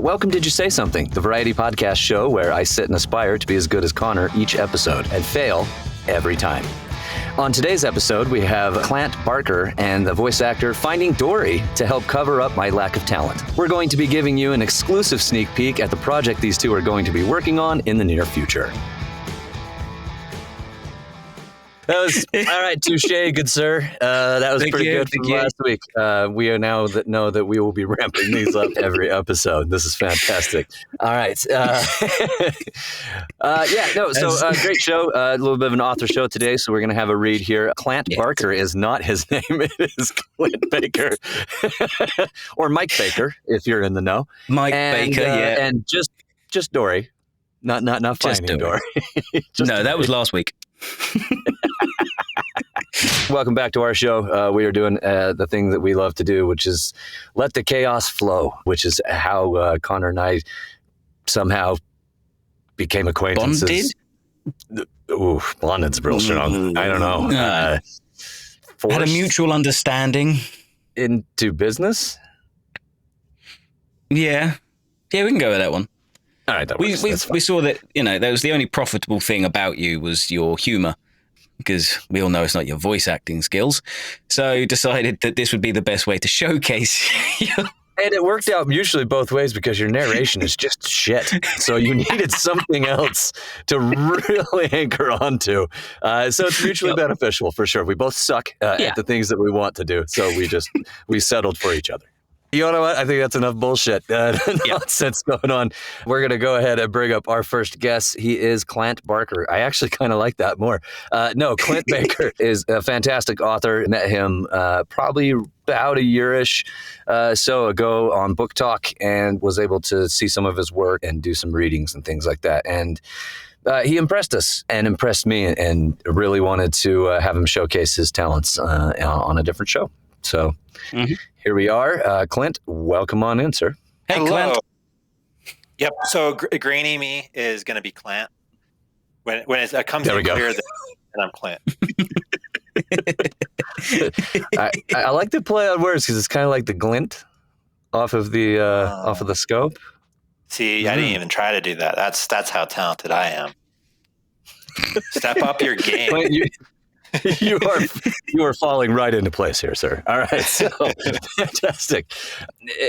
Welcome Did You Say Something, the variety podcast show where I sit and aspire to be as good as Connor each episode and fail every time. On today's episode, we have Clint Barker and the voice actor Finding Dory to help cover up my lack of talent. We're going to be giving you an exclusive sneak peek at the project these two are going to be working on in the near future. That was all right, touche, good sir. That was pretty good from last week. We are now know that we will be ramping these up every episode. This is fantastic. All right. Great show. A little bit of an author show today, so we're going to have a read here. Clint Barker is not his name. It is Clint Baker. Or Mike Baker, if you're in the know. Baker, yeah. And just Dory. Not Finding Dory. That was last week. Welcome back to our show. We are doing the thing that we love to do, which is let the chaos flow, which is how Connor and I somehow became acquaintances. Bonded? Ooh, bonded's real strong. I don't know. Had a mutual understanding. Into business? Yeah, we can go with that one. All right, we saw that, that was the only profitable thing about you was your humor, because we all know it's not your voice acting skills. So decided that this would be the best way to showcase you. And it worked out mutually both ways because your narration is just shit. So you needed something else to really anchor onto. So it's mutually beneficial for sure. We both suck at the things that we want to do. So we settled for each other. You know what? I think that's enough bullshit. Nonsense going on. We're going to go ahead and bring up our first guest. He is Clint Barker. I actually kind of like that more. Clint Baker is a fantastic author. Met him probably about a year-ish so ago on Book Talk and was able to see some of his work and do some readings and things like that. And he impressed us and impressed me and really wanted to have him showcase his talents on a different show. So here we are. Clint, welcome on in, sir. Hey, Hello. Clint. Yep. So grainy me is going to be Clint. When it comes in clear, then I'm Clint. I like to play on words because it's kind of like the glint off of the scope. See, I didn't even try to do that. That's how talented I am. Step up your game. Clint, you are falling right into place here, sir. All right, so fantastic.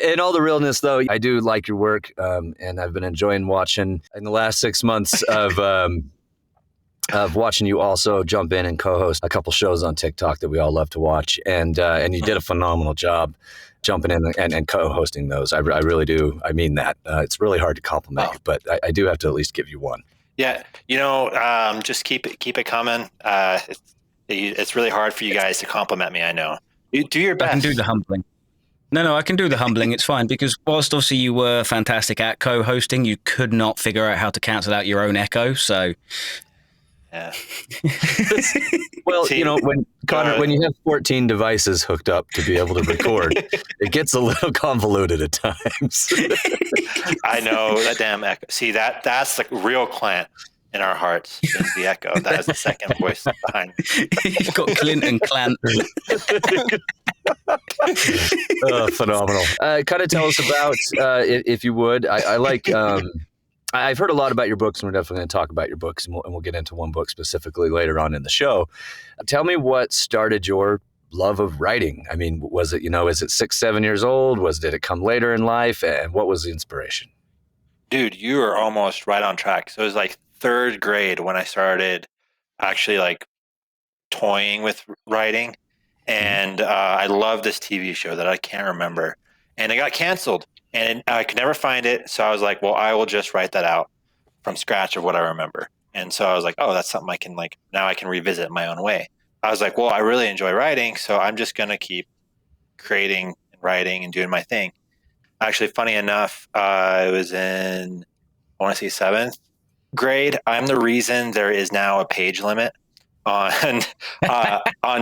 In all the realness, though, I do like your work, and I've been enjoying watching in the last 6 months of watching you also jump in and co-host a couple shows on TikTok that we all love to watch, and you did a phenomenal job jumping in and co-hosting those. I really do. I mean that. It's really hard to compliment you, but I do have to at least give you one. Yeah, just keep it coming. It's really hard for you guys to compliment me. I know. You do your best. I can do the humbling. No, I can do the humbling. It's fine because whilst obviously you were fantastic at co-hosting, you could not figure out how to cancel out your own echo. So, yeah. Well, when you have 14 devices hooked up to be able to record, it gets a little convoluted at times. I know that damn echo. See that's the real Clint. In our hearts is the echo. That is the second voice behind. You've got Clint and Clant. Phenomenal. Kind of tell us about, if you would. I like. I've heard a lot about your books, and we're definitely going to talk about your books, and we'll get into one book specifically later on in the show. Tell me what started your love of writing. I mean, was it is it 6-7 years old? Did it come later in life? And what was the inspiration? Dude, you are almost right on track. So it was like 3rd grade when I started actually like toying with writing. And I love this TV show that I can't remember. And it got canceled and I could never find it. So I was like, well, I will just write that out from scratch of what I remember. And so I was like, oh, that's something I can now I can revisit my own way. I was like, well, I really enjoy writing. So I'm just going to keep creating and writing and doing my thing. Actually, funny enough, I was in, I want to say 7th grade. I'm the reason there is now a page limit on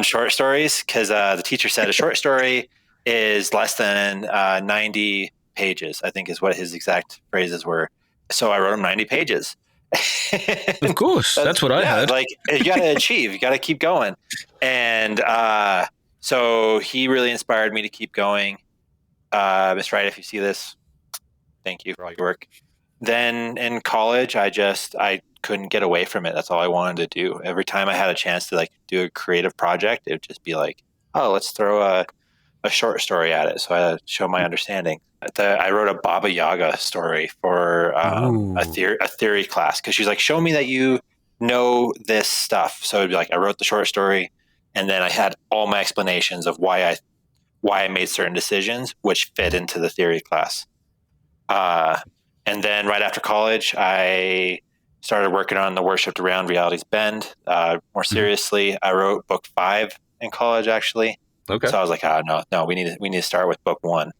short stories because the teacher said a short story is less than 90 pages, I think is what his exact phrases were. So I wrote him 90 pages. Of course. That's what I heard. Like, you got to achieve. You got to keep going. And so he really inspired me to keep going. Miss Wright, if you see this, thank you for all your work. Then in college, I couldn't get away from it. That's all I wanted to do. Every time I had a chance to like do a creative project, it would just be like, oh, let's throw a short story at it. So I show my understanding. I wrote a Baba Yaga story for a theory class because she's like, show me that you know this stuff. So it'd be like, I wrote the short story, and then I had all my explanations of why I made certain decisions, which fit into the theory class. And then right after college, I started working on The Worshipped Around Reality's Bend. More seriously, I wrote book 5 in college, actually. Okay. So I was like, oh, no, we need to start with book 1.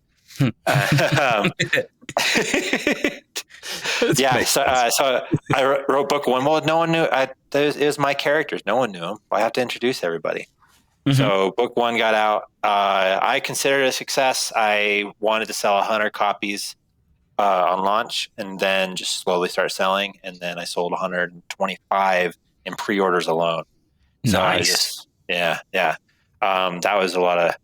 Yeah, so I wrote book 1. Well, no one knew. It was my characters. No one knew them. I have to introduce everybody. Mm-hmm. So book 1 got out. I considered it a success. I wanted to sell 100 copies on launch, and then just slowly start selling. And then I sold 125 in pre-orders alone. So nice. Yeah. That was a lot of.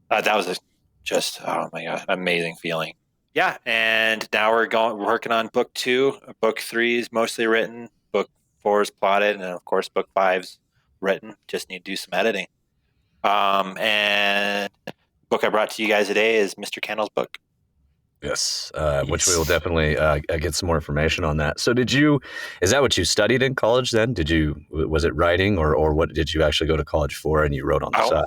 That was just oh my god, amazing feeling. Yeah, and now we're working on book 2. Book 3 is mostly written. Book 4 is plotted, and then of course book 5's written. Just need to do some editing. And the book I brought to you guys today is Mr. Candle's book. Yes, which we will definitely get some more information on that. So is that what you studied in college then? Was it writing or what did you actually go to college for and you wrote on the side?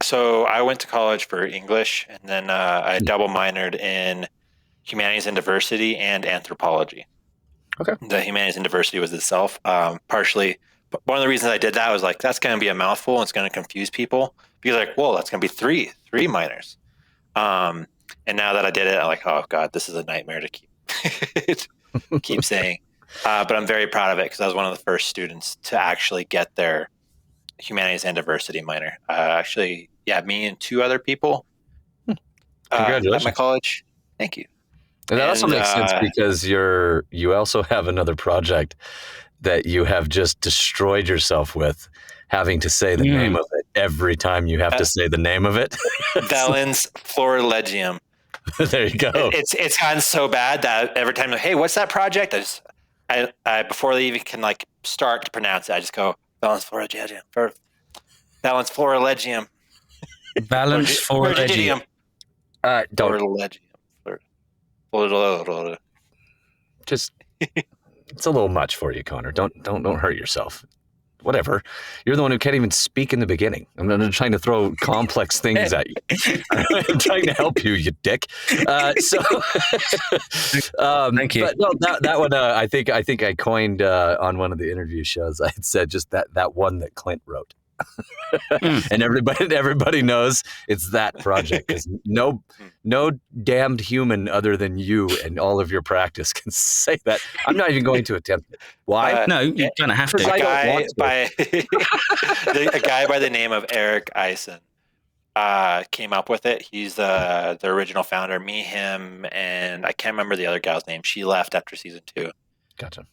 So I went to college for English, and then I double minored in humanities and diversity and anthropology. Okay. The humanities and diversity was itself. Partially, but one of the reasons I did that was like, that's going to be a mouthful and it's going to confuse people because like, whoa, that's going to be three minors. And now that I did it, I'm like, oh God, this is a nightmare to keep saying. But I'm very proud of it because I was one of the first students to actually get their humanities and diversity minor. Actually, yeah, me and 2 other people Congratulations. at my college. Thank you. And that also makes sense because you also have another project that you have just destroyed yourself with, having to say the name of it every time you have to say the name of it. Valens Florilegium. There you go. It's gotten so bad that every time, like, hey, what's that project? I before they even can like start to pronounce it, I just go Valens Florilegium. Valens Florilegium. Valens Florilegium. Florilegium. Just, it's a little much for you, Connor. Don't hurt yourself. Whatever. You're the one who can't even speak in the beginning. I'm not trying to throw complex things at you. I'm trying to help you, you dick. Thank you. But no, that one, I think I coined on one of the interview shows. I had said just that one that Clint wrote. And everybody knows it's that project because no damned human other than you and all of your practice can say that. I'm not even going to attempt it. Why? No, you're gonna have to. A guy by the name of Eric Eisen came up with it. He's the original founder. Me, him, and I can't remember the other gal's name. She left after season 2. Gotcha.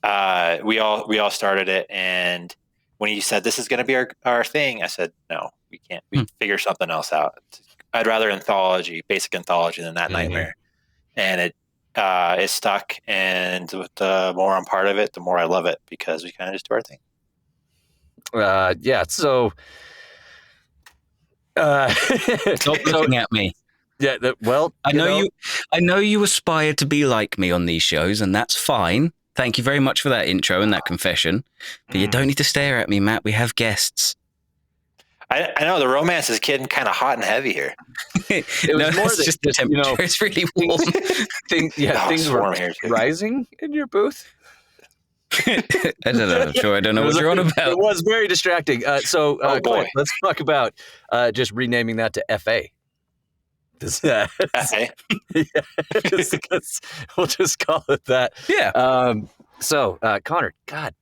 We all started it, and when he said this is going to be our thing, I said no, we can't. We figure something else out. I'd rather basic anthology than that nightmare. And it stuck. And the more I'm part of it, the more I love it because we kind of just do our thing. Yeah. So, stop looking at me. Yeah. I know you aspire to be like me on these shows, and that's fine. Thank you very much for that intro and that confession. But you don't need to stare at me, Matt. We have guests. I know the romance is getting kind of hot and heavy here. It was more just the temperature. It's really warm. Things were rising in your booth. I don't know. I'm sure I don't know what you're on about. It was very distracting. Clint, let's talk about just renaming that to FA. FA? Yeah, we'll just call it that. Yeah. So, Connor, God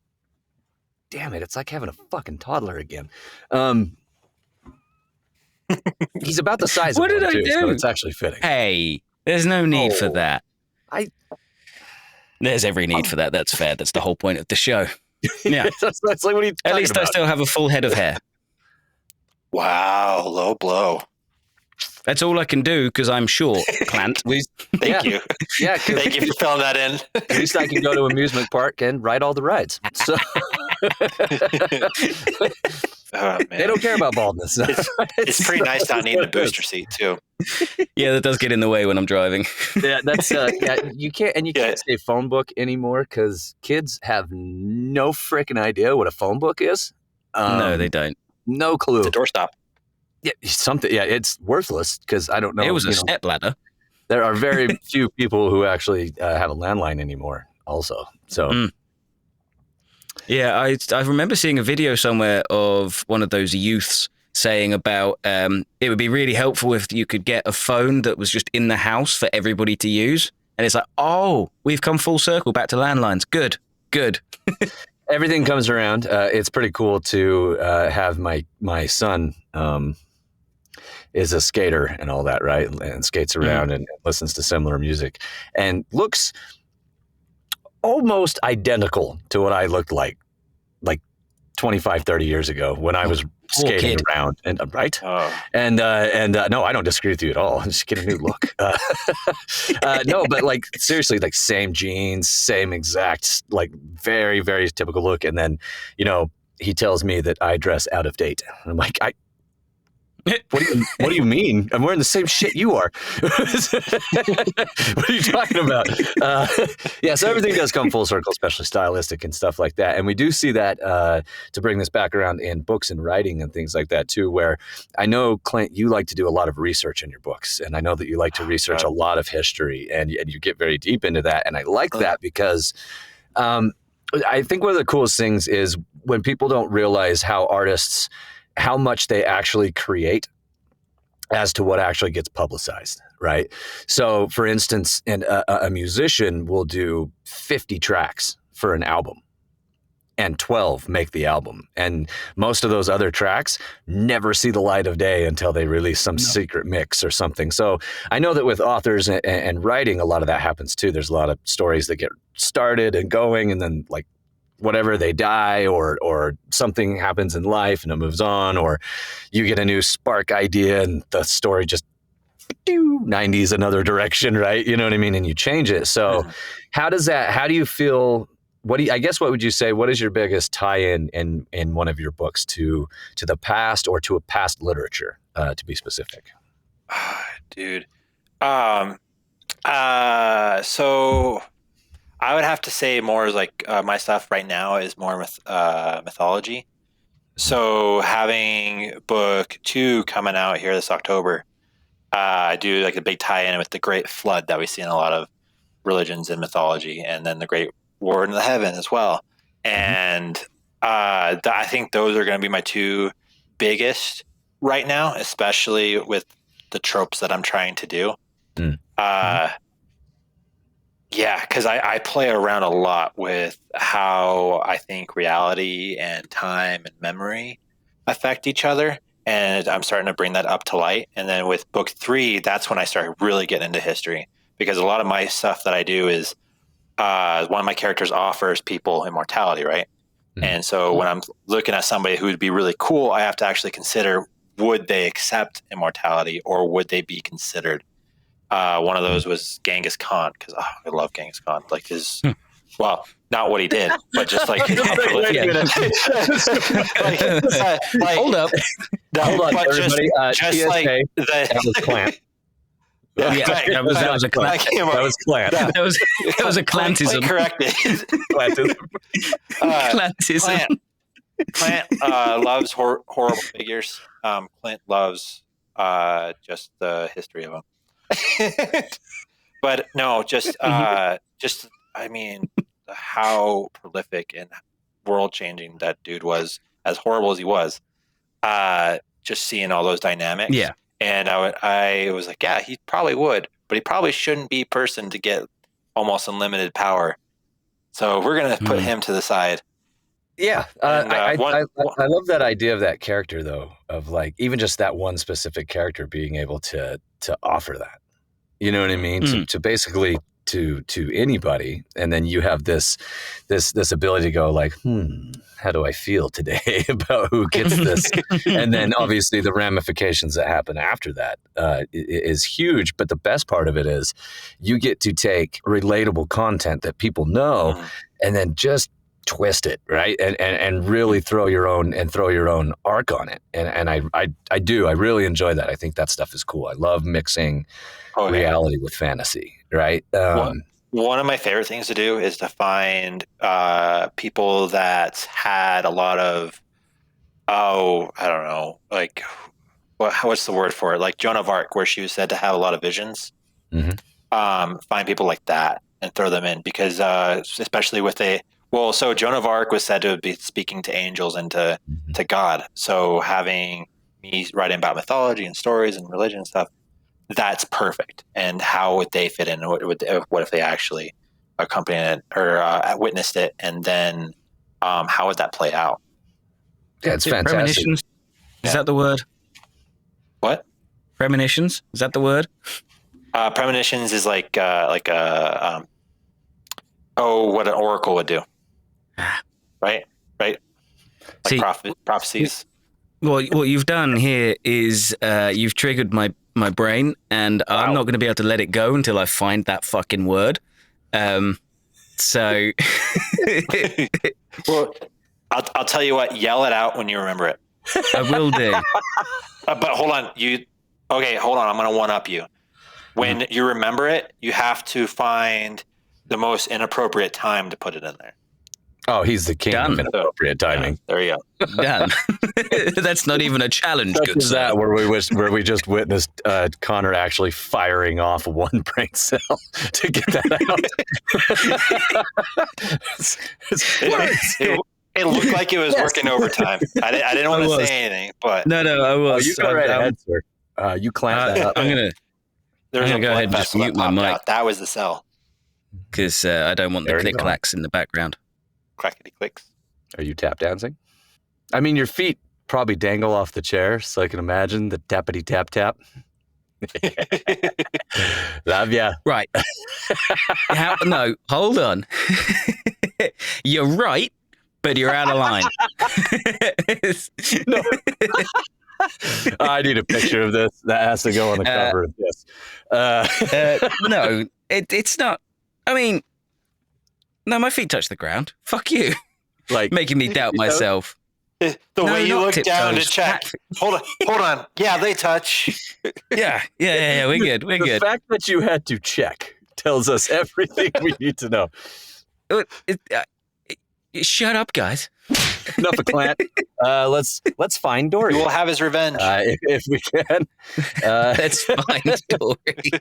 damn it, it's like having a fucking toddler again. He's about the size of what did I do? So it's actually fitting. Hey, there's no need for that. There's every need for that. That's fair. That's the whole point of the show. Yeah. That's like, what are you At least about? I still have a full head of hair. Wow, low blow. That's all I can do because I'm short, Clint. Thank you. Yeah, Thank you for filling that in. at least I can go to amusement park and ride all the rides. So Oh, man. they don't care about baldness. It's pretty nice not needing a booster seat too. Yeah, that does get in the way when I'm driving. Yeah, that's you can't say phone book anymore because kids have no freaking idea what a phone book is. No, they don't. No clue. It's a doorstop. Yeah, something. Yeah, it's worthless because I don't know. It was a step ladder. There are very few people who actually have a landline anymore. Also, so yeah, I remember seeing a video somewhere of one of those youths saying about it would be really helpful if you could get a phone that was just in the house for everybody to use. And it's like, oh, we've come full circle back to landlines. Good. Everything comes around. It's pretty cool to have my son is a skater and all that, right? And skates around and listens to similar music and looks almost identical to what I looked like 25, 30 years ago when I was skating around. And right? Oh. And no, I don't disagree with you at all. Just get a new look. No, but like seriously, like same jeans, same exact, like very, very typical look. And then, he tells me that I dress out of date. I'm like, what do you mean? I'm wearing the same shit you are. What are you talking about? Yeah, so everything does come full circle, especially stylistic and stuff like that. And we do see that to bring this back around in books and writing and things like that too, where I know, Clint, you like to do a lot of research in your books. And I know that you like to research a lot of history and you get very deep into that. And I like that because I think one of the coolest things is when people don't realize how much they actually create as to what actually gets publicized, right? So, for instance, a musician will do 50 tracks for an album, and 12 make the album. And most of those other tracks never see the light of day until they release some secret mix or something. So I know that with authors and writing, a lot of that happens too. There's a lot of stories that get started and going, and then like whatever, they die or something happens in life and it moves on, or you get a new spark idea and the story just 90s another direction, right? You know what I mean? And you change it. So how do you feel, what would you say, what is your biggest tie-in in one of your books to the past or to a past literature, to be specific? Dude. So I would have to say more is like my stuff right now is more mythology. So having book 2 coming out here this October, I do like a big tie-in with the Great Flood that we see in a lot of religions and mythology, and then the Great War in the Heaven as well. And I think those are going to be my 2 biggest right now, especially with the tropes that I'm trying to do. Yeah, because I play around a lot with how I think reality and time and memory affect each other. And I'm starting to bring that up to light. And then with book 3, that's when I started really getting into history, because a lot of my stuff that I do is one of my characters offers people immortality, right? And so when I'm looking at somebody who would be really cool, I have to actually consider, would they accept immortality or would they be considered? One of those was Genghis Khan, because I love Genghis Khan. Like well, not what he did, but just like Hold up, everybody. Just like that was Clint. That was a Clint. That was Clint. That was a Clantism. Corrected. Clantism. Clint loves horrible figures. Clint loves just the history of them. But no, just I mean, how prolific and world changing that dude was, as horrible as he was. Just seeing all those dynamics. Yeah. And I was like, yeah, he probably would, but he probably shouldn't be a person to get almost unlimited power. So we're gonna put him to the side. Yeah, I love that idea of that character, though, of like even just that one specific character being able to offer that. You know what I mean? To basically to anybody, and then you have this ability to go like, how do I feel today about who gets this? And then obviously the ramifications that happen after that is huge. But the best part of it is you get to take relatable content that people know and then just twist it, right? And really throw your own arc on it. And I really enjoy that. I think that stuff is cool. I love mixing reality with fantasy, right? One of my favorite things to do is to find people that had a lot of, I don't know, like, what's the word for it? Like Joan of Arc, where she was said to have a lot of visions. Find people like that and throw them in, because especially with so Joan of Arc was said to be speaking to angels and to God. So having me writing about mythology and stories and religion and stuff, that's perfect. And how would they fit in? What if they actually accompanied it or witnessed it? And then how would that play out? Yeah, it's fantastic. Premonitions? Is that the word? What? Premonitions? Is that the word? Premonitions is like what an oracle would do. Right? Like See, prophecies. Well, what you've done here is you've triggered my brain, and I'm not going to be able to let it go until I find that fucking word. So, well, I'll tell you what. Yell it out when you remember it. I will do. But hold on, hold on. I'm going to one up you. When you remember it, you have to find the most inappropriate time to put it in there. Oh, he's the king of inappropriate timing. Yeah, there you go. Done. That's not even a challenge. Such as that, where we just witnessed Connor actually firing off one brain cell to get that out. It looked like it was working overtime. I didn't want to say anything, but no, I was. Oh, you go right ahead, sir. You clamp that up. I'm gonna go ahead and just mute my mic. Out. That was the cell. Because I don't want the click clacks in the background. Clackety clicks. Are you tap dancing? I mean, your feet probably dangle off the chair, so I can imagine the tappity tap tap. Love ya. Right. No, hold on. You're right, but you're out of line. No. I need a picture of this. That has to go on the cover of this. No, it's not. I mean, no, my feet touch the ground. Fuck you. Like making me doubt myself. The way you look down to check. Hold on. Yeah, they touch. Yeah. We're good. The fact that you had to check tells us everything we need to know. Shut up, guys. Enough of Clint. Let's find Dori. We'll have his revenge if we can. Let's find Dori.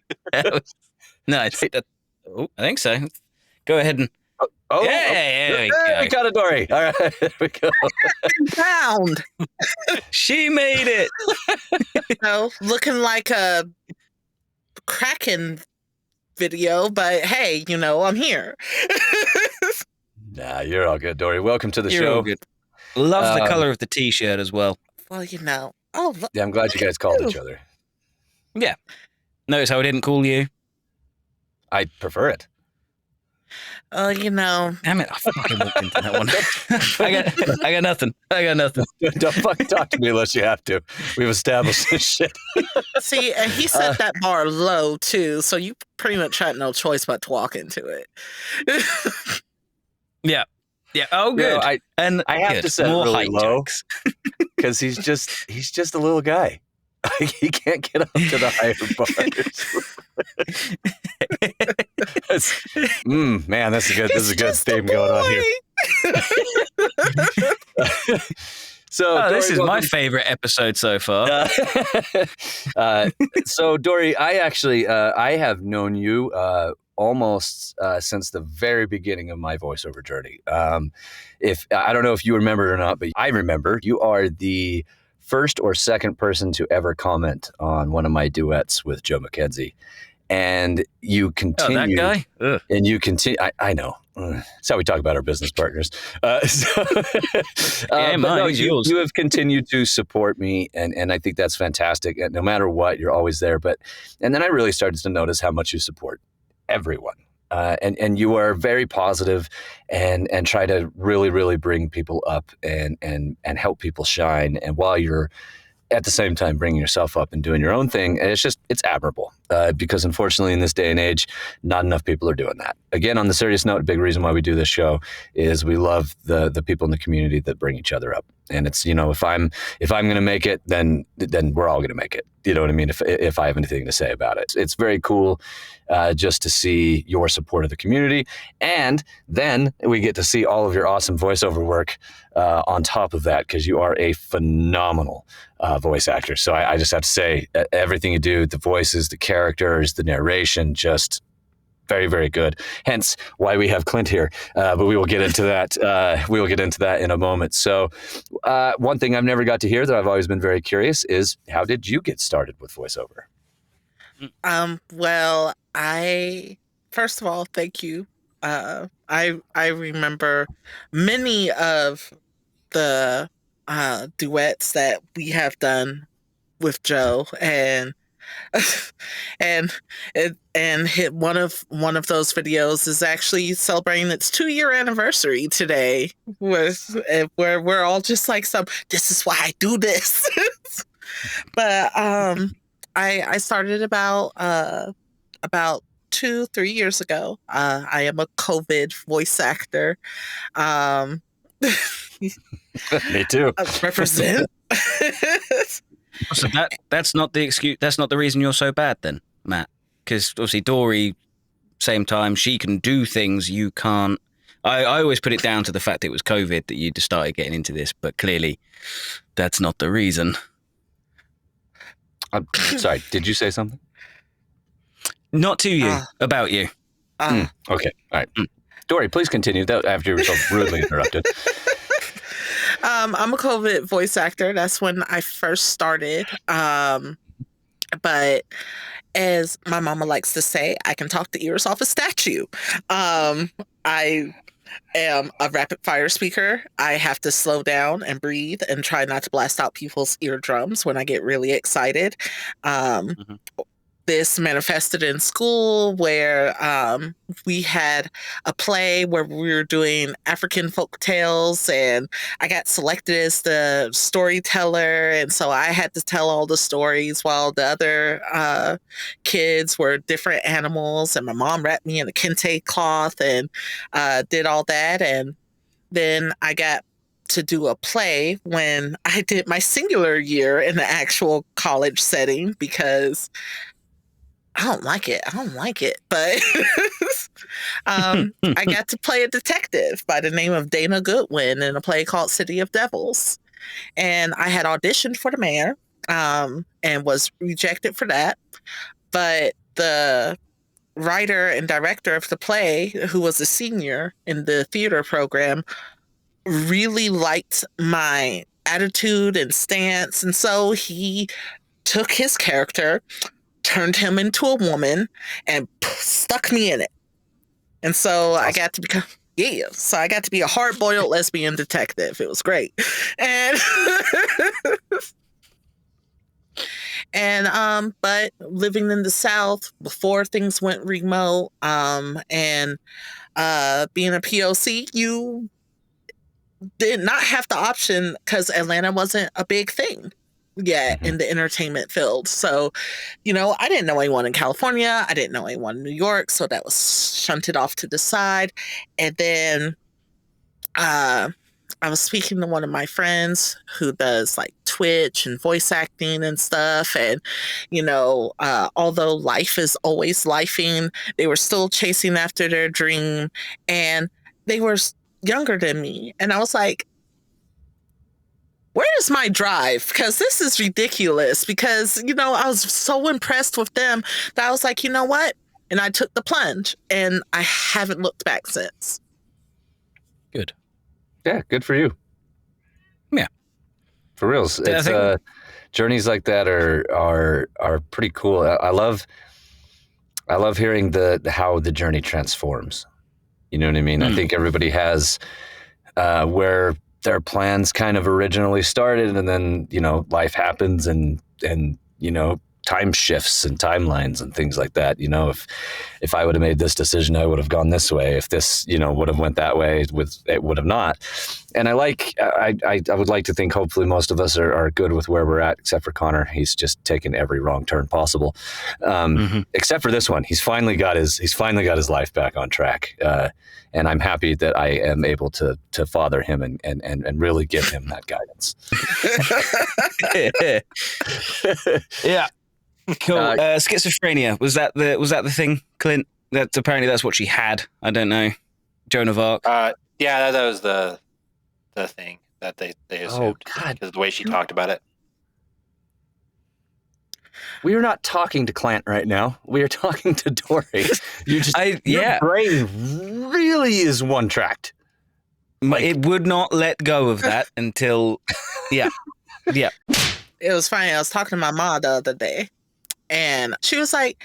No, I think so. Go ahead and. We got a Dori. All right, there we go. Found. She made it. Looking like a Kraken video, but hey, I'm here. Nah, you're all good, Dori. Welcome to the show. All good. Love the color of the t-shirt as well. Well, yeah, I'm glad you guys called each other. Yeah. Notice how I didn't call you? I prefer it. Damn it! I fucking walked into that one. I got nothing. Don't fucking talk to me unless you have to. We've established this shit. See, and he set that bar low too, so you pretty much had no choice but to walk into it. Yeah. Oh, good. I have to set it really low because he's just a little guy. He can't get up to the higher bars. Man, this is a good theme going on here. So, this is my favorite episode so far. So, Dori, I actually I have known you almost since the very beginning of my voiceover journey. If I don't know if you remember it or not, but I remember. You are the first or second person to ever comment on one of my duets with Joe Mackenzie. And you continue. Oh, that guy? Ugh. And you continue. I know. That's how we talk about our business partners. You have continued to support me, and I think that's fantastic. And no matter what, you're always there. And then I really started to notice how much you support everyone. and you are very positive and try to really bring people up and help people shine. And while you're at the same time bringing yourself up and doing your own thing, and it's admirable, because unfortunately in this day and age, not enough people are doing that. Again, on the serious note, a big reason why we do this show is we love the people in the community that bring each other up. And it's, if I'm going to make it, then we're all going to make it. You know what I mean? If I have anything to say about it, it's very cool just to see your support of the community, and then we get to see all of your awesome voiceover work on top of that, because you are a phenomenal voice actor. So I just have to say, everything you do, the voices, the characters, the narration, just very, very good. Hence why we have Clint here. But we will get into that. We will get into that in a moment. So one thing I've never got to hear that I've always been very curious is, how did you get started with voiceover? Well, first of all, thank you. I remember many of the duets that we have done with Joe, and one of those videos is actually celebrating its 2-year anniversary today, where we're all just like, this is why I do this. But I started about 2-3 years ago. I am a COVID voice actor. Me too. Represent. So that's not the excuse. That's not the reason you're so bad, then, Matt. Because obviously Dori, same time, she can do things you can't. I always put it down to the fact that it was COVID that you just started getting into this, but clearly that's not the reason. I'm sorry, did you say something? Not to you, about you. Okay, all right. Dori, please continue after you were so rudely interrupted. I'm a COVID voice actor. That's when I first started. But as my mama likes to say, I can talk the ears off a statue. I am a rapid fire speaker. I have to slow down and breathe and try not to blast out people's eardrums when I get really excited. This manifested in school, where we had a play where we were doing African folk tales, and I got selected as the storyteller, and so I had to tell all the stories while the other kids were different animals, and my mom wrapped me in a kente cloth and did all that. And then I got to do a play when I did my singular year in the actual college setting, because I don't like it. But I got to play a detective by the name of Dana Goodwin in a play called City of Devils. And I had auditioned for the mayor and was rejected for that. But the writer and director of the play, who was a senior in the theater program, really liked my attitude and stance. And so he took his character, turned him into a woman, and stuck me in it. And so I got to become, so I got to be a hard-boiled lesbian detective. It was great. And but living in the South before things went remote, and being a POC, you did not have the option, because Atlanta wasn't a big thing yet in the entertainment field. So, I didn't know anyone in California. I didn't know anyone in New York. So that was shunted off to the side. And then I was speaking to one of my friends who does like Twitch and voice acting and stuff. And, although life is always lifing, they were still chasing after their dream. And they were younger than me. And I was like, where is my drive? Because this is ridiculous. Because, I was so impressed with them that I was like, you know what? And I took the plunge, and I haven't looked back since. Good. Yeah, good for you. Yeah. For reals. It's journeys like that are pretty cool. I love hearing how the journey transforms. You know what I mean? I think everybody has where their plans kind of originally started, and then life happens, and time shifts and timelines and things like that. If I would have made this decision, I would have gone this way. If this, would have went that way, it would have not. And I would like to think hopefully most of us are good with where we're at, except for Connor. He's just taken every wrong turn possible. Except for this one. He's finally got his life back on track. And I'm happy that I am able to father him and really give him that guidance. Yeah. Cool. Schizophrenia, was that the thing, Clint? That's what she had. I don't know. Joan of Arc. Yeah, that was the thing that they assumed. Oh God! Because the way she talked about it. We are not talking to Clint right now. We are talking to Dori. Your brain really is one tracked. It would not let go of that until, yeah. It was funny. I was talking to my mom the other day, and she was like,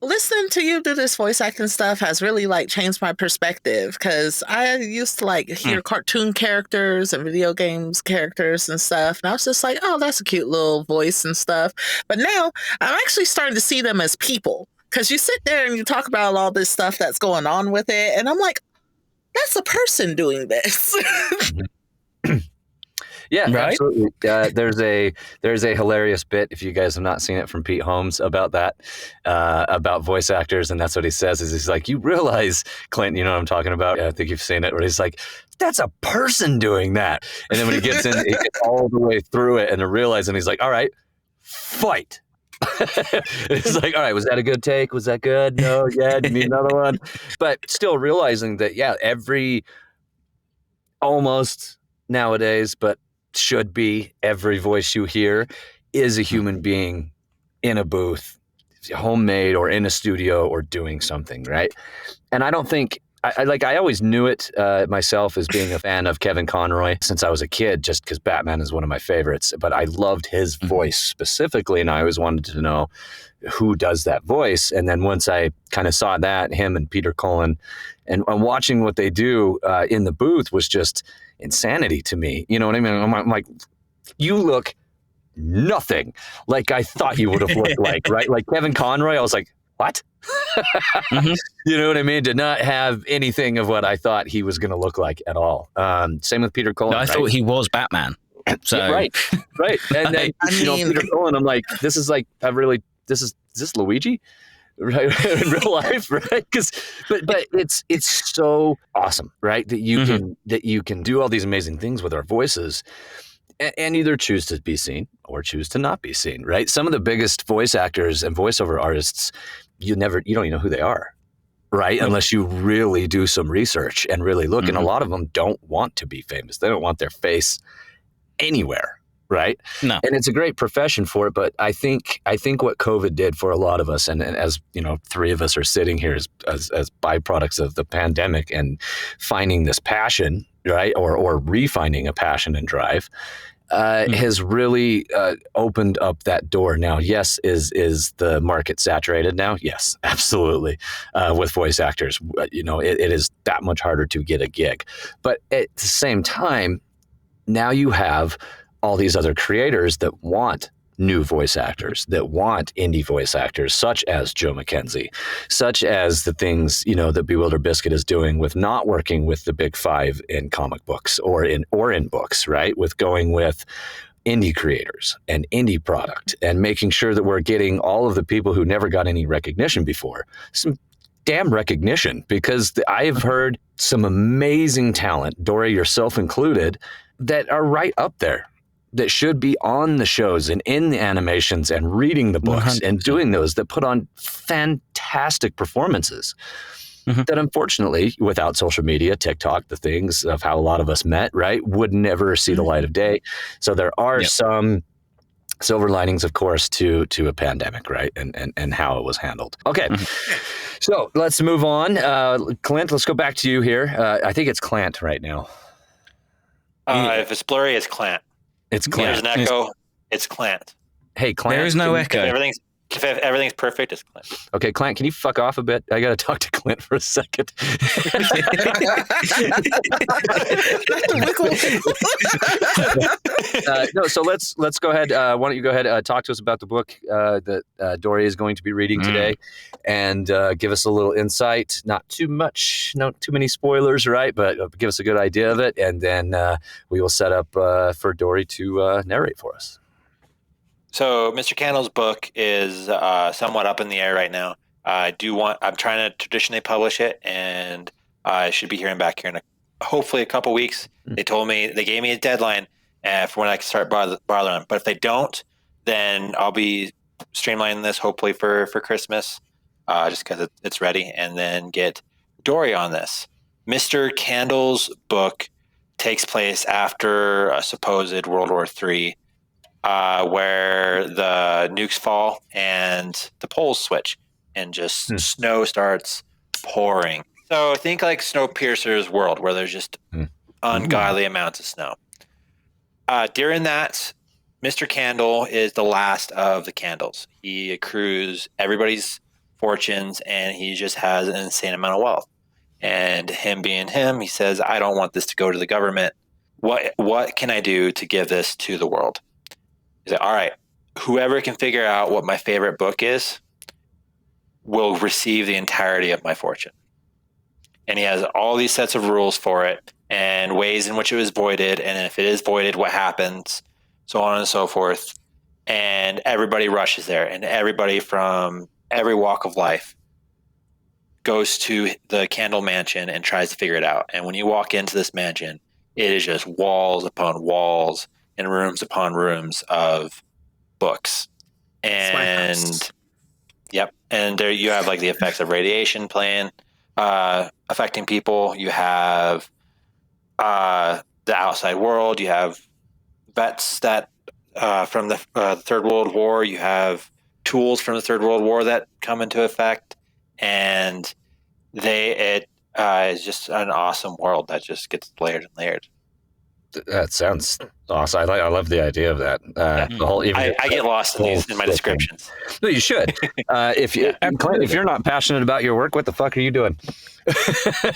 listening to you do this voice acting stuff has really changed my perspective, because I used to hear cartoon characters and video games characters and stuff, and I was just like, oh, that's a cute little voice and stuff. But now I'm actually starting to see them as people, because you sit there and you talk about all this stuff that's going on with it, and I'm like, that's a person doing this. Yeah, right? Absolutely. There's a hilarious bit, if you guys have not seen it, from Pete Holmes about that, about voice actors, and that's what he says. Is he's like, you realize, Clint, you know what I'm talking about? I think you've seen it, where he's like, that's a person doing that. And then when he gets in, he gets all the way through it, and to realize, and he's like, all right, fight. It's like, all right, was that a good take? Was that good? No, yeah, do you need another one? But still realizing that, almost nowadays, but should be every voice you hear is a human being in a booth, homemade or in a studio or doing something, right? And I don't think I always knew it myself as being a fan of Kevin Conroy since I was a kid, just because Batman is one of my favorites. But I loved his voice specifically, and I always wanted to know who does that voice. And then once I kind of saw that, him and Peter Cullen, and watching what they do in the booth was just insanity to me. You know what I mean? I'm like, you look nothing like I thought you would have looked like, right? Like Kevin Conroy, I was like, what? You know what I mean? Did not have anything of what I thought he was going to look like at all. Same with Peter Cullen. No, I thought he was Batman. So yeah, right. And then, Peter Cullen, I'm like, this is this Luigi? Right, in real life, right? But it's so awesome, right? That you can do all these amazing things with our voices, and either choose to be seen or choose to not be seen, right? Some of the biggest voice actors and voiceover artists, you don't even know who they are, right? Nope. Unless you really do some research and really look. And a lot of them don't want to be famous. They don't want their face anywhere. Right. No. And it's a great profession for it. But I think what COVID did for a lot of us, and as three of us are sitting here as byproducts of the pandemic and finding this passion, right, or refinding a passion and drive, has really opened up that door. Now, yes, is the market saturated now? Yes, absolutely. With voice actors, it is that much harder to get a gig. But at the same time, now you have all these other creators that want new voice actors, that want indie voice actors, such as Joe Mackenzie, such as the things, that Bewilder Biscuit is doing with not working with the big five in comic books or in books, right? With going with indie creators and indie product and making sure that we're getting all of the people who never got any recognition before some damn recognition, because I've heard some amazing talent, Dori, yourself included, that are right up there, that should be on the shows and in the animations and reading the books 100%. And doing those, that put on fantastic performances that unfortunately, without social media, TikTok, the things of how a lot of us met, right, would never see the light of day. So there are some silver linings, of course, to a pandemic, right, and how it was handled. Okay, so let's move on. Clint, let's go back to you here. I think it's Clant right now. If it's blurry, it's Clant. It's Clant. There's an echo. It's Clant. Hey, Clant. There is no echo. If everything's perfect, it's Clint. Okay, Clint, can you fuck off a bit? I got to talk to Clint for a second. No, so let's go ahead. Why don't you go ahead talk to us about the book that Dori is going to be reading today, and give us a little insight. Not too much, not too many spoilers, right? But give us a good idea of it, and then we will set up for Dori to narrate for us. So Mr. Candle's book is somewhat up in the air right now. I'm trying to traditionally publish it, and I should be hearing back here in hopefully a couple weeks. They gave me a deadline for when I can start bothering them. But if they don't, then I'll be streamlining this hopefully for Christmas, just because it's ready, and then get Dori on this. Mr. Candle's book takes place after a supposed World War III. Where the nukes fall and the poles switch and just snow starts pouring. So think like Snowpiercer's world, where there's just ungodly amounts of snow. During that, Mr. Candle is the last of the candles. He accrues everybody's fortunes, and he just has an insane amount of wealth. And him being him, he says, I don't want this to go to the government. What can I do to give this to the world? He's like, all right, whoever can figure out what my favorite book is will receive the entirety of my fortune. And he has all these sets of rules for it and ways in which it was voided. And if it is voided, what happens, so on and so forth. And everybody rushes there, and everybody from every walk of life goes to the Candle Mansion and tries to figure it out. And when you walk into this mansion, it is just walls upon walls and rooms upon rooms of books. And yep. And there you have like the effects of radiation playing, affecting people. You have the outside world. You have vets that from the Third World War. You have tools from the Third World War that come into effect. And it is just an awesome world that just gets layered and layered. That sounds awesome. I love the idea of that. The whole, I get lost in my descriptions. No, you should. If you're not passionate about your work, what the fuck are you doing?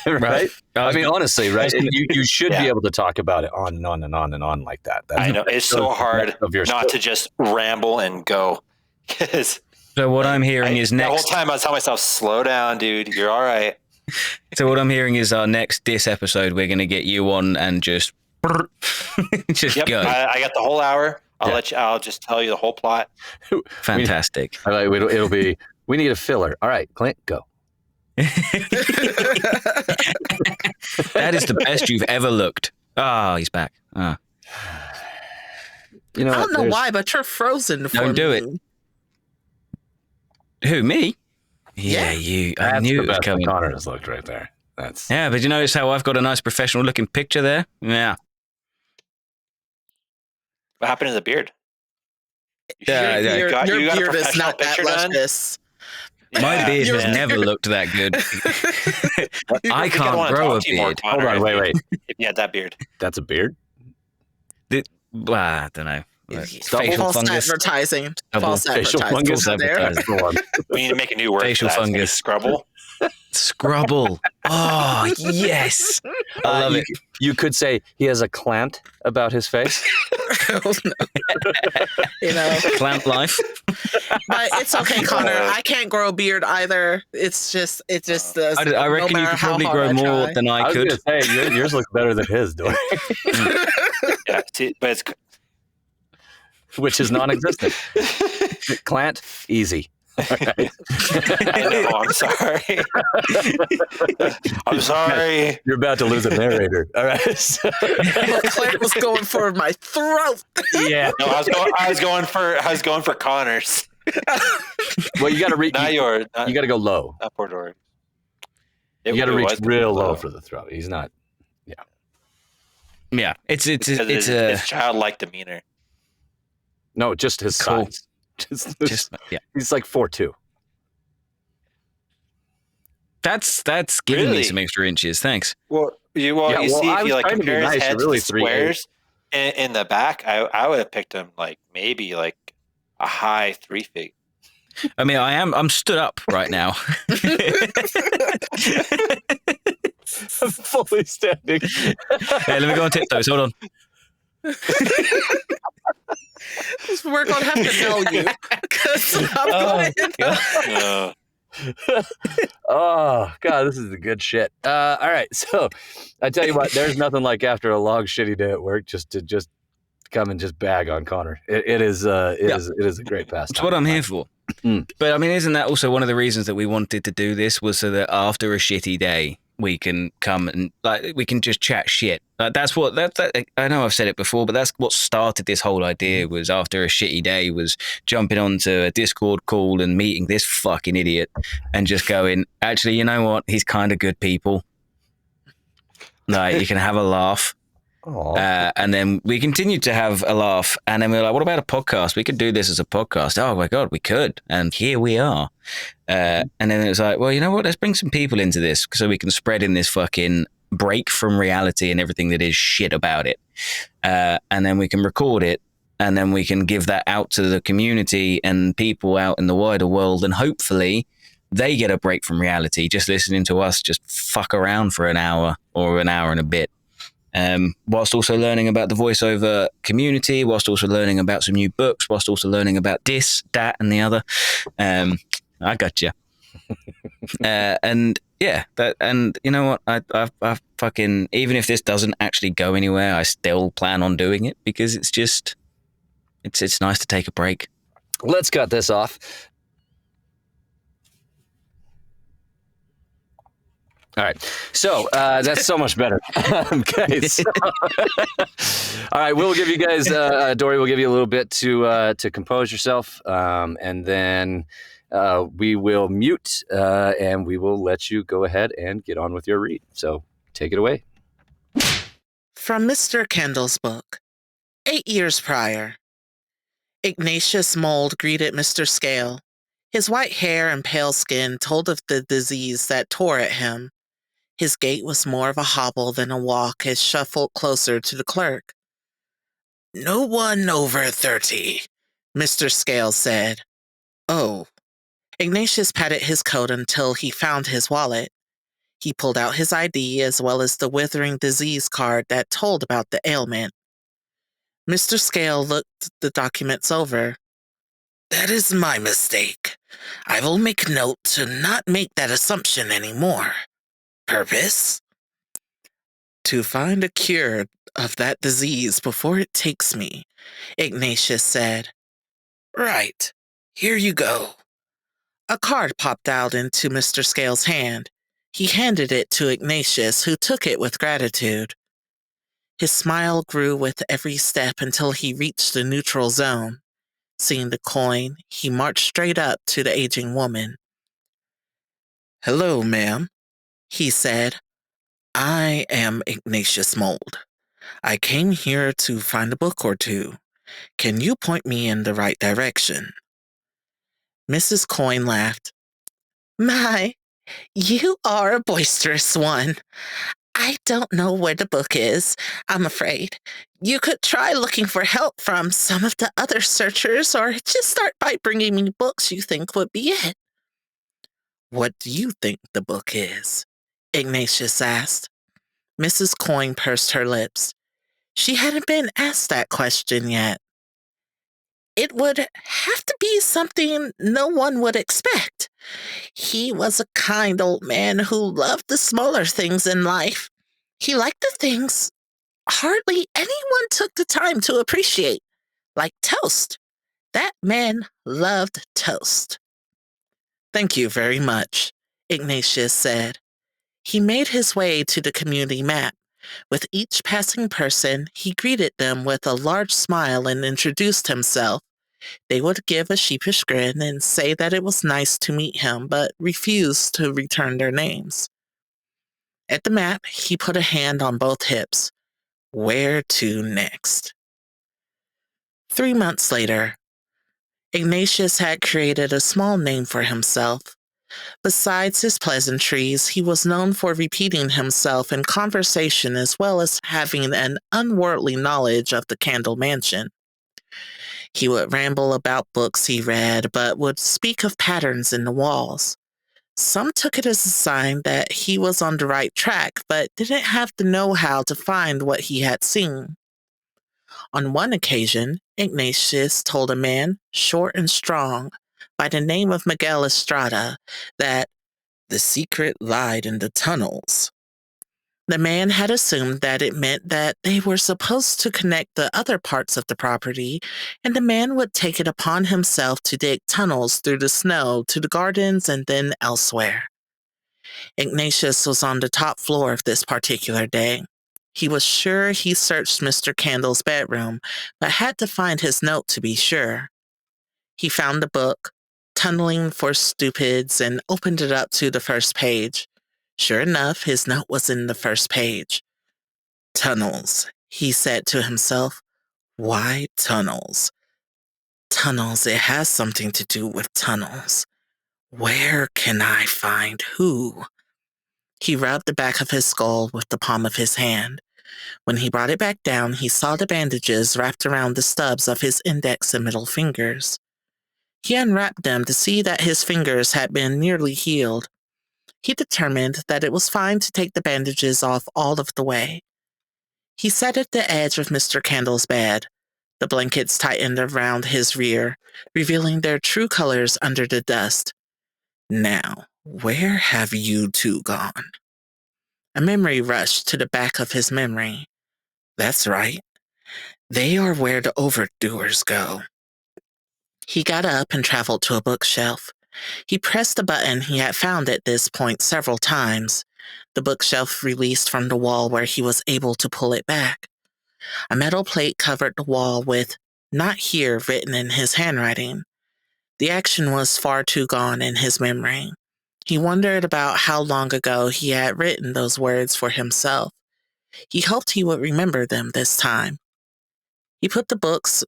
Right? I mean, honestly, right? You should be able to talk about it on and on and on and on like that. I know it's so hard not to just ramble and go. So what I'm hearing is next. The whole time I was telling myself, "Slow down, dude. You're all right." So what I'm hearing is our next Dis episode, we're going to get you on and just go. I got the whole hour. I'll just tell you the whole plot. Fantastic. It'll be. We need a filler. All right, Clint, go. That is the best you've ever looked. Oh, he's back. Oh. You know, I don't know why, but you're frozen. Don't do it. Who, me? Yeah, you. I That's knew the it was best coming. Connor has looked right there. Yeah, but you notice how I've got a nice professional looking picture there? Yeah. What happened to the beard? Yeah, you got your a beard is professional not that picture done? luscious. My beard has Yeah. never looked that good. I think I'd can't wanna grow a talk to you more, beard. Connor, Hold on, wait. If you had that beard. That's a beard? I don't know. Facial False fungus. advertising. Double False facial advertising. fungus. out there. We need to make a new word. Facial for that. It's gonna be fungus. Scrubble. Scrubble. Oh, yes. I love it. You could say he has a clamp about his face. You know, Clamp life. but it's okay, Connor. I can't grow a beard either. It's just I reckon you could probably grow more than I was could. going to say, yours looks better than his, Dori. Yeah, but it's Which is non-existent. Clant, easy. I know, I'm sorry. I'm sorry. You're about to lose a narrator. All right. Claire was going for my throat. Yeah. No, I was going for Connor's. Well, you got to reach. Not yours. You got to go low. Not poor Dori. You got to reach real low for the throat. He's not. Yeah, it's his childlike demeanor. No, just his Cool. size. just yeah. He's like 4'2". That's giving me Really? some extra inches. Thanks. Well, you see, I if was you like trying to be compare his nice, head you're really to the squares in the back, I would have picked him like maybe like a high 3 feet. I mean, I'm stood up right now. I'm fully standing. Hey, let me go on tiptoes. Hold on. We're gonna have to know you. 'Cause I'm going God. Oh God, this is the good shit. All right, so I tell you what, there's nothing like after a long shitty day at work just to come and just bag on Connor. It is a great pastime. It's what I'm here for. But I mean, isn't that also one of the reasons that we wanted to do this, was so that after a shitty day we can come and we can just chat shit. That's what I know I've said it before, but that's what started this whole idea. Was after a shitty day was jumping onto a Discord call and meeting this fucking idiot and just going, actually, you know what? He's kind of good people. Like, you can have a laugh. And then we continued to have a laugh, and then we were like, what about a podcast? We could do this as a podcast. Oh my God, we could. And here we are. And then it was like, well, you know what? Let's bring some people into this so we can spread in this fucking break from reality and everything that is shit about it. And then we can record it, and then we can give that out to the community and people out in the wider world, and hopefully they get a break from reality just listening to us just fuck around for an hour or an hour and a bit. Whilst also learning about the voiceover community, whilst also learning about some new books, whilst also learning about this, that, and the other. I got you. And yeah, and you know what? I fucking, even if this doesn't actually go anywhere, I still plan on doing it because it's just, it's nice to take a break. Let's cut this off. All right, so that's so much better. Okay, so, all right, we'll give you guys, Dori, we'll give you a little bit to compose yourself, and then we will mute, and we will let you go ahead and get on with your read. So take it away. From Mr. Kendall's book, 8 years prior. Ignatius Mold greeted Mr. Scale. His white hair and pale skin told of the disease that tore at him. His gait was more of a hobble than a walk as shuffled closer to the clerk. No one over 30, Mr. Scale said. Oh. Ignatius patted his coat until he found his wallet. He pulled out his ID as well as the withering disease card that told about the ailment. Mr. Scale looked the documents over. That is my mistake. I will make note to not make that assumption anymore. Purpose? To find a cure of that disease before it takes me, Ignatius said. Right. Here you go. A card popped out into Mr. Scale's hand. He handed it to Ignatius, who took it with gratitude. His smile grew with every step until he reached the neutral zone. Seeing the coin, he marched straight up to the aging woman. Hello, ma'am, he said. I am Ignatius Mold. I came here to find a book or two. Can you point me in the right direction? Mrs. Coin laughed. My, you are a boisterous one. I don't know where the book is, I'm afraid. You could try looking for help from some of the other searchers, or just start by bringing me books you think would be it. What do you think the book is? Ignatius asked. Mrs. Coin pursed her lips. She hadn't been asked that question yet. It would have to be something no one would expect. He was a kind old man who loved the smaller things in life. He liked the things hardly anyone took the time to appreciate, like toast. That man loved toast. Thank you very much, Ignatius said. He made his way to the community map. With each passing person, he greeted them with a large smile and introduced himself. They would give a sheepish grin and say that it was nice to meet him, but refused to return their names. At the map, he put a hand on both hips. Where to next? 3 months later, Ignatius had created a small name for himself. Besides his pleasantries, he was known for repeating himself in conversation as well as having an unworldly knowledge of the Candle Mansion. He would ramble about books he read, but would speak of patterns in the walls. Some took it as a sign that he was on the right track, but didn't have the know-how to find what he had seen. On one occasion, Ignatius told a man, short and strong, by the name of Miguel Estrada, that the secret lied in the tunnels. The man had assumed that it meant that they were supposed to connect the other parts of the property, and the man would take it upon himself to dig tunnels through the snow to the gardens and then elsewhere. Ignatius was on the top floor of this particular day. He was sure he searched Mr. Candle's bedroom, but had to find his note to be sure. He found the book, Tunneling for Stupids, and opened it up to the first page. Sure enough, his note was in the first page. Tunnels, he said to himself. Why tunnels? Tunnels, it has something to do with tunnels. Where can I find who? He rubbed the back of his skull with the palm of his hand. When he brought it back down, he saw the bandages wrapped around the stubs of his index and middle fingers. He unwrapped them to see that his fingers had been nearly healed. He determined that it was fine to take the bandages off all of the way. He sat at the edge of Mr. Candle's bed. The blankets tightened around his rear, revealing their true colors under the dust. Now, where have you two gone? A memory rushed to the back of his memory. That's right. They are where the overdoers go. He got up and traveled to a bookshelf. He pressed a button he had found at this point several times. The bookshelf released from the wall where he was able to pull it back. A metal plate covered the wall with "Not Here" written in his handwriting. The action was far too gone in his memory. He wondered about how long ago he had written those words for himself. He hoped he would remember them this time. He put the books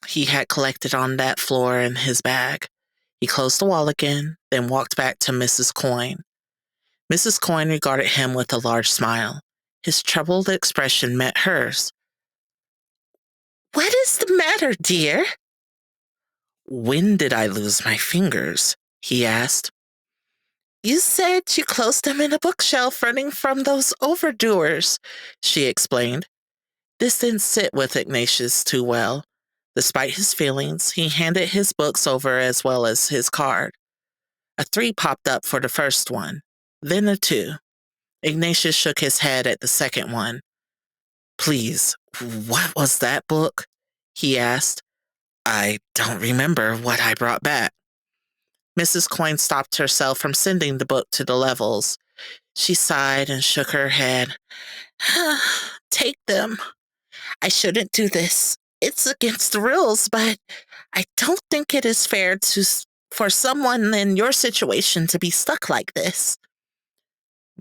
he had collected on that floor in his bag. He closed the wall again, then walked back to Mrs. Coyne. Mrs. Coyne regarded him with a large smile. His troubled expression met hers. "What is the matter, dear?" "When did I lose my fingers?" he asked. "You said you closed them in a bookshelf running from those overdoers," she explained. This didn't sit with Ignatius too well. Despite his feelings, he handed his books over as well as his card. A 3 popped up for the first one, then a 2. Ignatius shook his head at the second one. "Please, what was that book?" he asked. "I don't remember what I brought back." Mrs. Coyne stopped herself from sending the book to the levels. She sighed and shook her head. "Take them. I shouldn't do this. It's against the rules, but I don't think it is fair for someone in your situation to be stuck like this."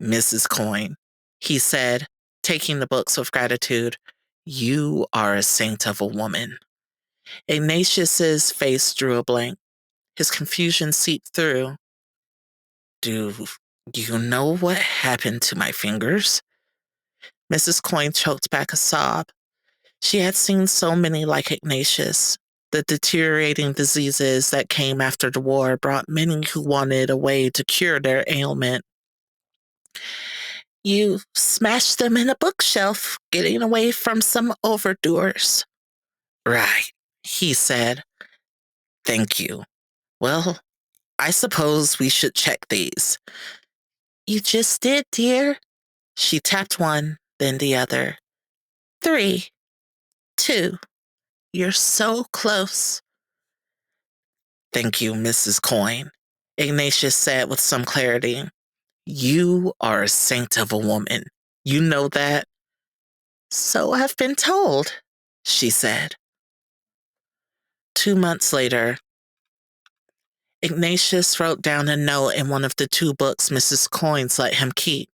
"Mrs. Coyne," he said, taking the books with gratitude, "you are a saint of a woman." Ignatius's face drew a blank. His confusion seeped through. Do you know what happened to my fingers?" Mrs. Coyne choked back a sob. She had seen so many like Ignatius. The deteriorating diseases that came after the war brought many who wanted a way to cure their ailment. "You smashed them in a bookshelf, getting away from some overdoers." "Right," he said. "Thank you. Well, I suppose we should check these." "You just did, dear." She tapped one, then the other. 3, 2. You're so close. "Thank you, Mrs. Coyne," Ignatius said with some clarity. "You are a saint of a woman. You know that?" "So I've been told," she said. 2 months later, Ignatius wrote down a note in one of the 2 books Mrs. Coyne's let him keep.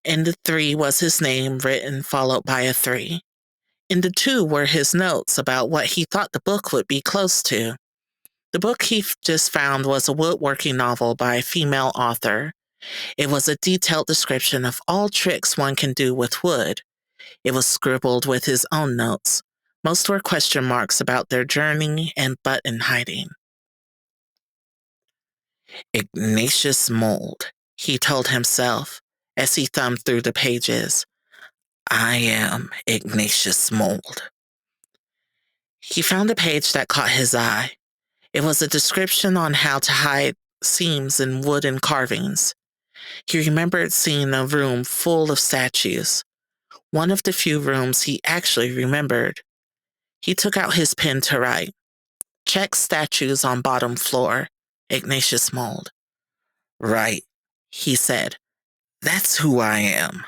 In the 3 was his name written followed by a 3. In the 2 were his notes about what he thought the book would be close to. The book he just found was a woodworking novel by a female author. It was a detailed description of all tricks one can do with wood. It was scribbled with his own notes. Most were question marks about their journey and button hiding. Ignatius Mold, he told himself as he thumbed through the pages. I am Ignatius Mold. He found a page that caught his eye. It was a description on how to hide seams in wooden carvings. He remembered seeing a room full of statues. One of the few rooms he actually remembered. He took out his pen to write. Check statues on bottom floor. Ignatius Mold. Right, he said. That's who I am.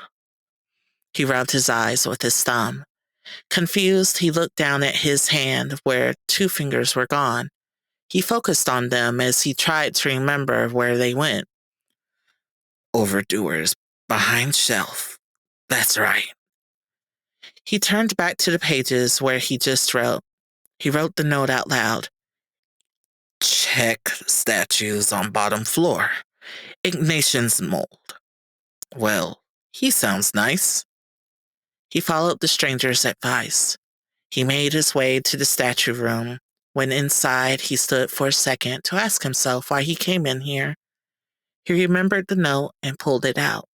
He rubbed his eyes with his thumb. Confused, he looked down at his hand where 2 fingers were gone. He focused on them as he tried to remember where they went. Overdoers, behind shelf. That's right. He turned back to the pages where he just wrote. He wrote the note out loud. Check statues on bottom floor. Ignatius Mold. Well, he sounds nice. He followed the stranger's advice. He made his way to the statue room. When inside, he stood for a second to ask himself why he came in here. He remembered the note and pulled it out.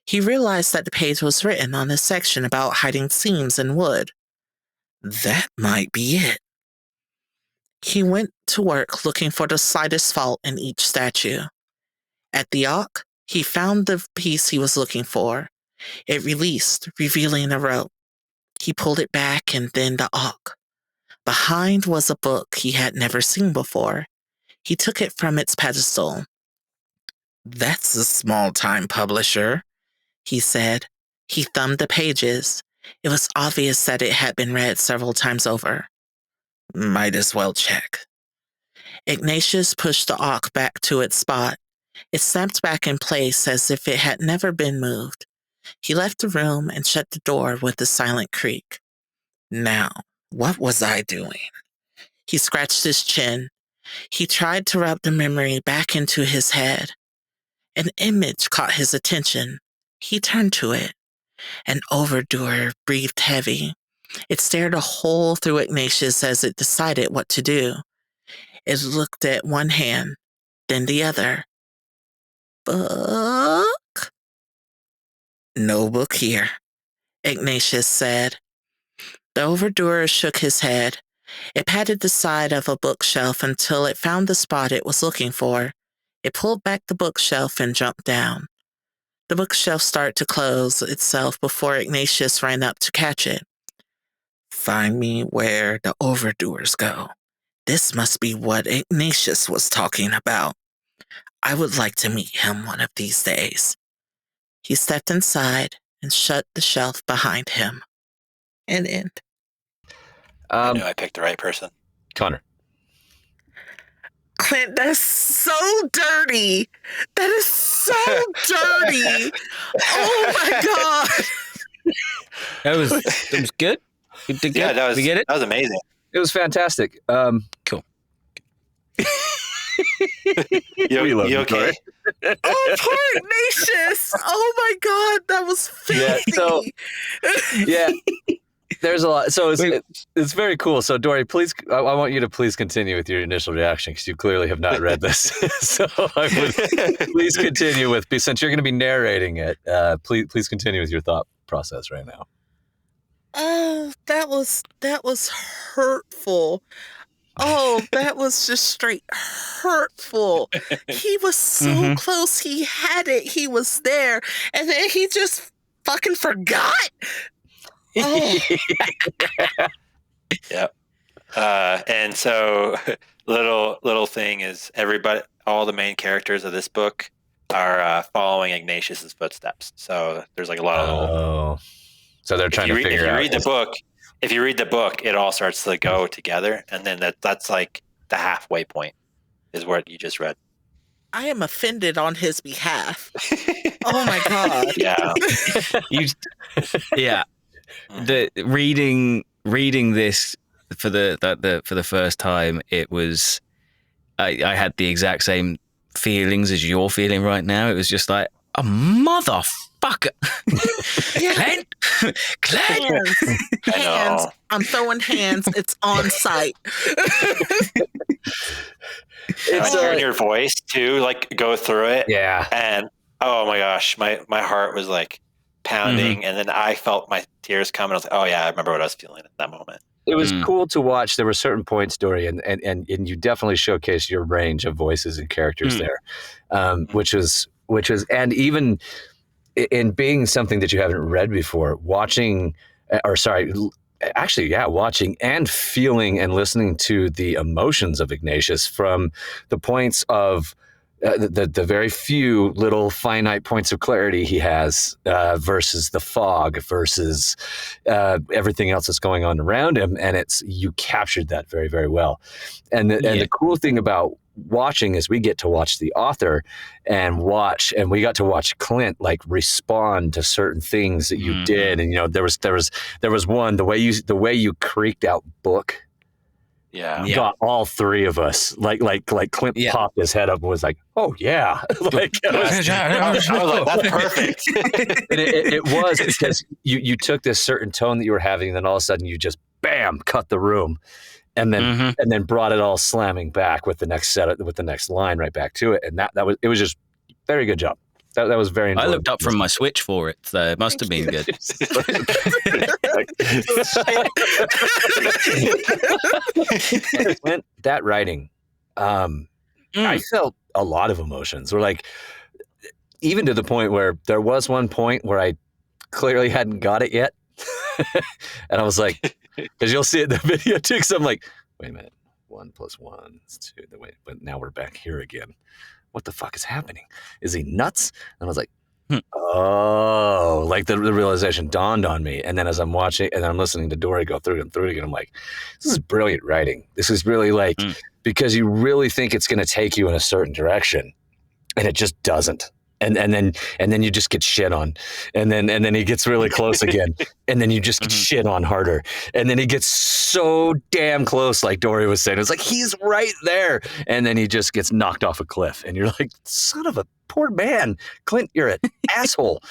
He realized that the page was written on a section about hiding seams in wood. That might be it. He went to work looking for the slightest fault in each statue. At the auk, he found the piece he was looking for. It released, revealing a rope. He pulled it back and then the auk. Behind was a book he had never seen before. He took it from its pedestal. That's a small-time publisher, he said. He thumbed the pages. It was obvious that it had been read several times over. Might as well check. Ignatius pushed the auk back to its spot. It snapped back in place as if it had never been moved. He left the room and shut the door with a silent creak. Now, what was I doing? He scratched his chin. He tried to rub the memory back into his head. An image caught his attention. He turned to it. An overdoer breathed heavy. It stared a hole through Ignatius as it decided what to do. It looked at one hand, then the other. Book? No book here, Ignatius said. The overdoer shook his head. It patted the side of a bookshelf until it found the spot it was looking for. It pulled back the bookshelf and jumped down. The bookshelf started to close itself before Ignatius ran up to catch it. Find me where the overdoers go. This must be what Ignatius was talking about. I would like to meet him one of these days. He stepped inside and shut the shelf behind him. And end. I knew I picked the right person. Connor. Clint, that's so dirty. That is so dirty. Oh my God. That was good. You did good. Yeah, We get it? That was amazing. It was fantastic. Cool. You okay? Oh, poor Ignatius. Oh my God, that was filthy. Yeah, there's a lot. So it's very cool. So Dori, please, I want you to please continue with your initial reaction because you clearly have not read this. So I would please continue with, since you're going to be narrating it, please continue with your thought process right now. Oh, that was hurtful. Oh, that was just straight hurtful. He was so close. He had it. He was there. And then he just fucking forgot. Oh. Yep. And so little thing is everybody, all the main characters of this book are following Ignatius's footsteps. So there's like a lot of little... So they're trying to figure out. If you read the book, it all starts to go together, and then that's like the halfway point, is what you just read. I am offended on his behalf. Oh my God! Yeah, yeah. The reading this for the first time, it was I had the exact same feelings as you're feeling right now. It was just like a motherfucker. Clint. Hands I'm throwing hands. It's on site. It's hearing your voice too, like go through it. Yeah. And oh my gosh, my heart was like pounding, and then I felt my tears come, and I was like, oh yeah, I remember what I was feeling at that moment. It was cool to watch. There were certain points, Dori, and you definitely showcased your range of voices and characters there, which was, and even in being something that you haven't read before, watching and feeling and listening to the emotions of Ignatius from the points of the very few little finite points of clarity he has versus the fog versus everything else that's going on around him, and you captured that very, very well. And the cool thing about watching is we get to watch the author and we got to watch Clint like respond to certain things that you did, and there was one, the way you creaked out book. Yeah. Got all three of us. Like Clint popped his head up and was like, "Oh yeah!" Like I was like, "That's perfect." And it was because you took this certain tone that you were having, and then all of a sudden you just bam cut the room, and then brought it all slamming back with the next line right back to it, and it was just very good job. That was very enjoyable. I looked up from my Switch for it, so it must have been good. That writing, I felt a lot of emotions. Or like, even to the point where there was one point where I clearly hadn't got it yet. And I was like, because you'll see it in the video too, because I'm like, wait a minute, 1 + 1 is 2. Wait, but now we're back here again. What the fuck is happening? Is he nuts? And I was like, oh, like the realization dawned on me. And then as I'm watching and I'm listening to Dori go through it again, I'm like, this is brilliant writing. This is really like, because you really think it's going to take you in a certain direction, and it just doesn't. And then you just get shit on, and then he gets really close again, and then you just get shit on harder, and then he gets so damn close, like Dori was saying. It's like he's right there, and then he just gets knocked off a cliff, and you're like, son of a poor man, Clint, you're an asshole.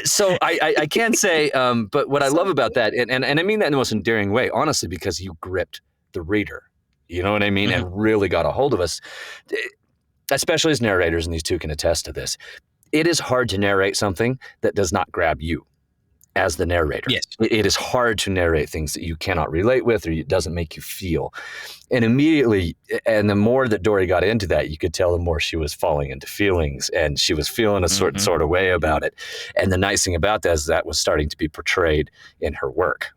So I can't say, but what I love about that, and I mean that in the most endearing way, honestly, because you gripped the reader. You know what I mean, and really got a hold of us. Especially as narrators, and these two can attest to this, it is hard to narrate something that does not grab you as the narrator. Yes. It is hard to narrate things that you cannot relate with or it doesn't make you feel. And immediately, and the more that Dori got into that, you could tell the more she was falling into feelings, and she was feeling a certain sort of way about it. And the nice thing about that is that was starting to be portrayed in her work,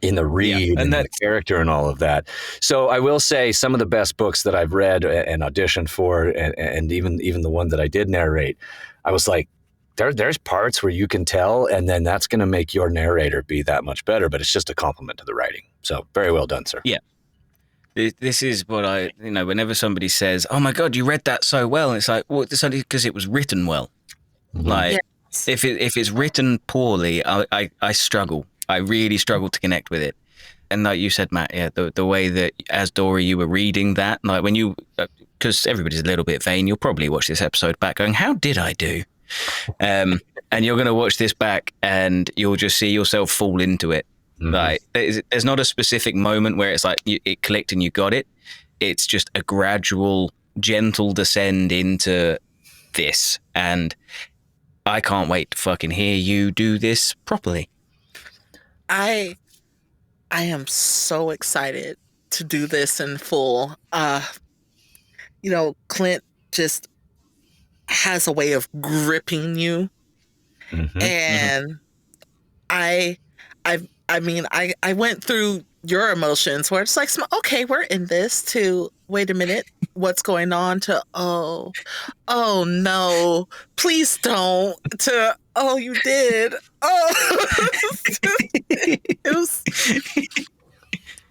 in the read and the character and all of that. So I will say some of the best books that I've read and auditioned for, and even the one that I did narrate, I was like, there's parts where you can tell, and then that's going to make your narrator be that much better, but it's just a compliment to the writing. So very well done, sir. Yeah. This is what whenever somebody says, oh my God, you read that so well. And it's like, well, it's only because it was written well. Like if it's written poorly, I struggle. I really struggle to connect with it. And like you said, Matt, the way that as Dori, you were reading that, like when you, because everybody's a little bit vain, you'll probably watch this episode back going, how did I do? And you're going to watch this back and you'll just see yourself fall into it. Like there's not a specific moment where it's like it clicked and you got it. It's just a gradual, gentle descend into this. And I can't wait to fucking hear you do this properly. I am so excited to do this in full. Clint just has a way of gripping you. And I went through your emotions where it's like, okay, we're in this, to wait a minute, what's going on, to oh no, please don't, to oh, you did, oh. It was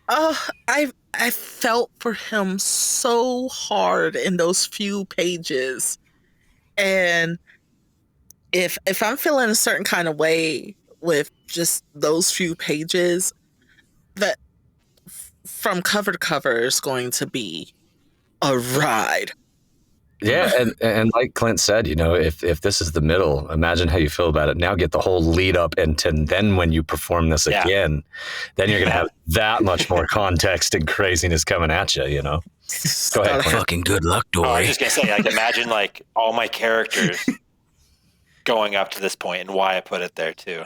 I felt for him so hard in those few pages. And if I'm feeling a certain kind of way with just those few pages, that from cover to cover is going to be a ride. Yeah, and like Clint said, if this is the middle, imagine how you feel about it. Now get the whole lead up, and then when you perform this again, then you're going to have that much more context and craziness coming at you, Go ahead, Clint. Fucking good luck, Dori. I was just going to say, imagine all my characters going up to this point and why I put it there too.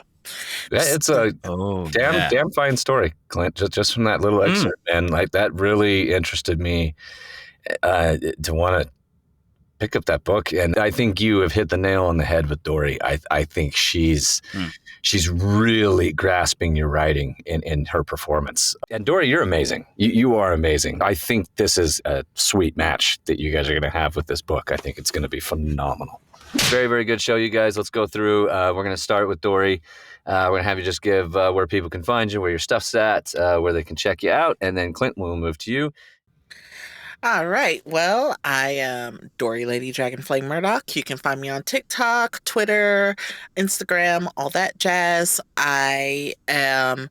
It's a damn fine story, Clint, just from that little excerpt. And that really interested me to want to pick up that book. And I think you have hit the nail on the head with Dori. I think she's really grasping your writing in her performance. And Dori, you're amazing. You are amazing. I think this is a sweet match that you guys are going to have with this book. I think it's going to be phenomenal. Very, very good show, you guys. Let's go through. We're going to start with Dori. We're going to have you just give where people can find you, where your stuff's at, where they can check you out. And then Clint, we'll move to you. All right. Well, I am Dori Lady Dragonflame Murdock. You can find me on TikTok, Twitter, Instagram, all that jazz. I am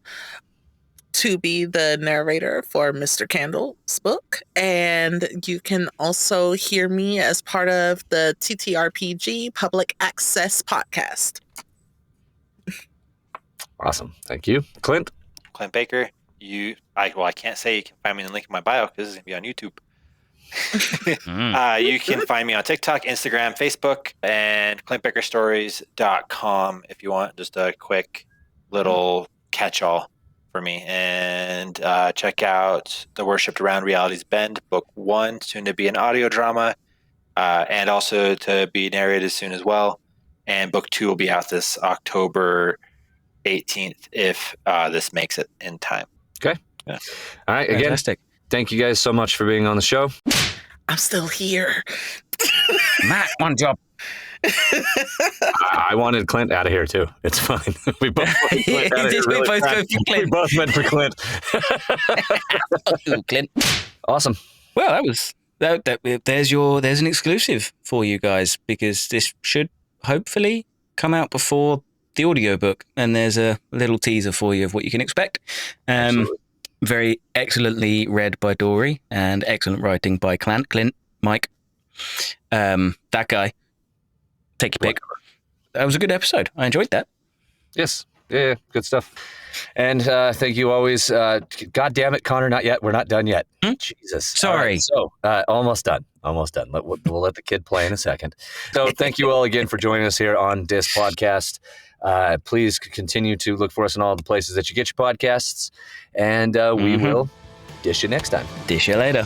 to be the narrator for Mr. Candle's book. And you can also hear me as part of the TTRPG Public Access Podcast. Awesome. Thank you. Clint Baker. I can't say you can find me in the link in my bio because this is going to be on YouTube. You can find me on TikTok, Instagram, Facebook, and clintbakerstories.com if you want just a quick little catch-all for me. And check out The Worshipped Around Reality's Bend, Book 1, soon to be an audio drama, and also to be narrated soon as well. And Book 2 will be out this October 18th if this makes it in time. Okay. Yeah. All right. Again, Fantastic. Thank you guys so much for being on the show. I'm still here. Matt, one job. I wanted Clint out of here too. It's fine. We both wanted Clint out of here. We both go for Clint. We both went for Clint. Ooh, Clint. Awesome. Well, that was there's an exclusive for you guys because this should hopefully come out before the audiobook, and there's a little teaser for you of what you can expect. Very excellently read by Dori and excellent writing by Clint, Mike. That guy. Take your pick. That was a good episode. I enjoyed that. Yes. Yeah, good stuff. And thank you always. God damn it, Connor, not yet. We're not done yet. Jesus. Sorry. So almost done. We'll let the kid play in a second. So thank you all again for joining us here on dysspodcast. Please continue to look for us in all the places that you get your podcasts. And we will dish you next time. Dish you later.